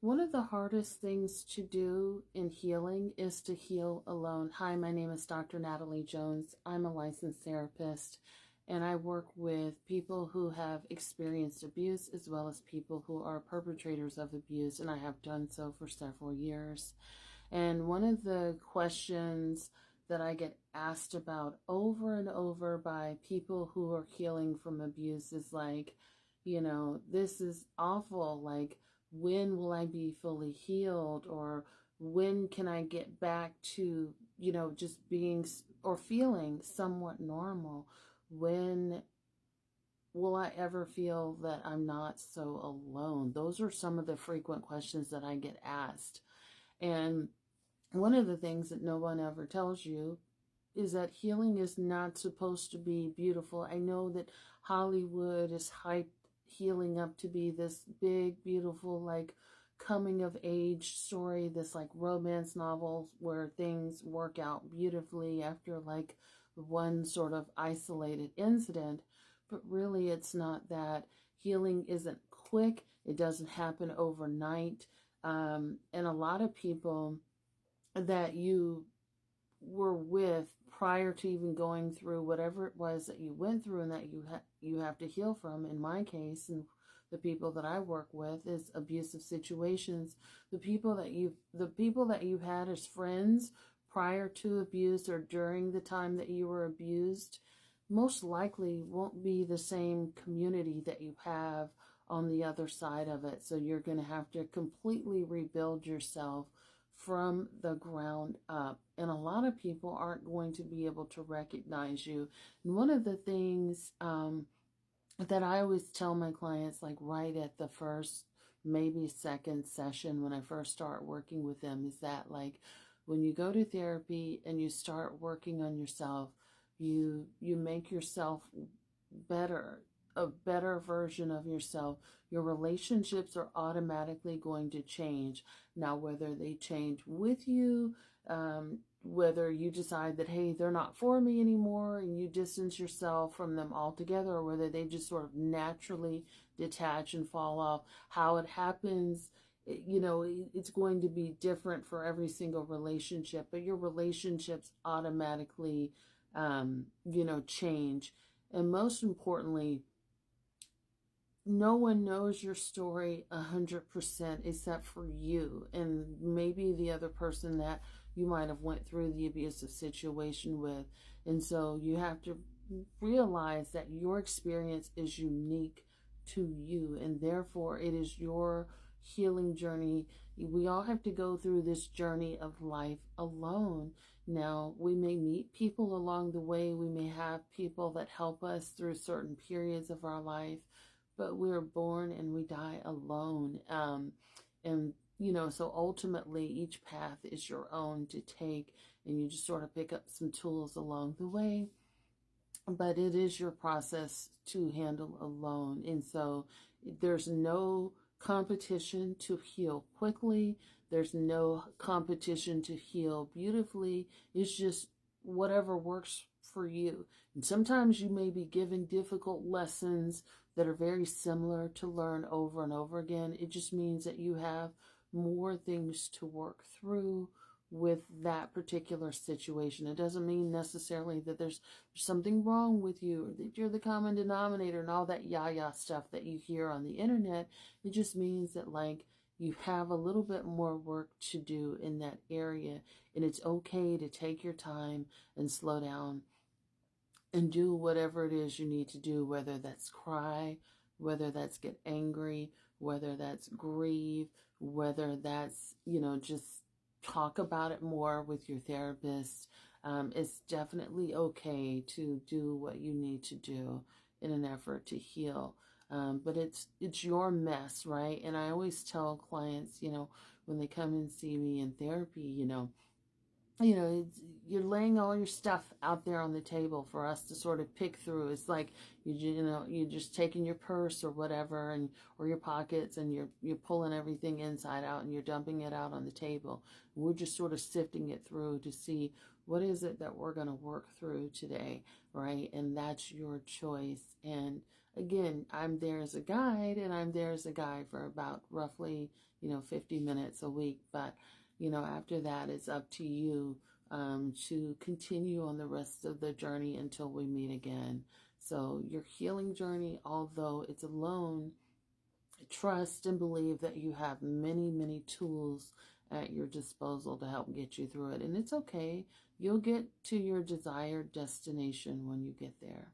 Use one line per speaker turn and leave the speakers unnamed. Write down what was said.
One of the hardest things to do in healing is to heal alone. Hi, my name is Dr. Natalie Jones. I'm a licensed therapist, and I work with people who have experienced abuse as well as people who are perpetrators of abuse, and I have done so for several years. And one of the questions that I get asked about over and over by people who are healing from abuse is like, this is awful. Like, when will I be fully healed? Or when can I get back to, just being or feeling somewhat normal? When will I ever feel that I'm not so alone? Those are some of the frequent questions that I get asked. And one of the things that no one ever tells you is that healing is not supposed to be beautiful. I know that Hollywood is hyped healing up to be this big, beautiful, like coming of age story, this like romance novel where things work out beautifully after like one sort of isolated incident. But really, it's not that. Healing isn't quick, it doesn't happen overnight. And a lot of people that you were with prior to even going through whatever it was that you went through and that you have to heal from, in my case, and the people that I work with, is abusive situations. The people that you've had as friends prior to abuse or during the time that you were abused most likely won't be the same community that you have on the other side of it. So you're going to have to completely rebuild yourself from the ground up. And a lot of people aren't going to be able to recognize you. And one of the things that I always tell my clients, like right at the first, maybe second session when I first start working with them, is that like when you go to therapy and you start working on yourself, you make yourself better, a better version of yourself. Your relationships are automatically going to change. Now, whether they change with you, whether you decide that, hey, they're not for me anymore and you distance yourself from them altogether, or whether they just sort of naturally detach and fall off, how it happens, it's going to be different for every single relationship, but your relationships automatically, change. And most importantly, no one knows your story 100% except for you and maybe the other person that you might have went through the abusive situation with. And so you have to realize that your experience is unique to you, and therefore it is your healing journey. We all have to go through this journey of life alone. Now, we may meet people along the way. We may have people that help us through certain periods of our life, but we're born and we die alone. And so ultimately each path is your own to take, and you just sort of pick up some tools along the way, but it is your process to handle alone. And so there's no competition to heal quickly. There's no competition to heal beautifully. It's just whatever works for you. And sometimes you may be given difficult lessons that are very similar to learn over and over again. It just means that you have more things to work through with that particular situation. It doesn't mean necessarily that there's something wrong with you or that you're the common denominator and all that yah stuff that you hear on the internet. It just means that like you have a little bit more work to do in that area, and it's okay to take your time and slow down and do whatever it is you need to do, whether that's cry, whether that's get angry, whether that's grieve, whether that's, just talk about it more with your therapist. It's definitely okay to do what you need to do in an effort to heal. But it's your mess, right? And I always tell clients, when they come and see me in therapy, you're laying all your stuff out there on the table for us to sort of pick through. It's like you're just taking your purse or whatever, and or your pockets, and you're pulling everything inside out and you're dumping it out on the table. We're just sort of sifting it through to see what is it that we're going to work through today, right? And that's your choice. And again, I'm there as a guide, and I'm there as a guide for about roughly, 50 minutes a week. But, after that, it's up to you to continue on the rest of the journey until we meet again. So your healing journey, although it's alone, trust and believe that you have many, many tools at your disposal to help get you through it. And it's okay. You'll get to your desired destination when you get there.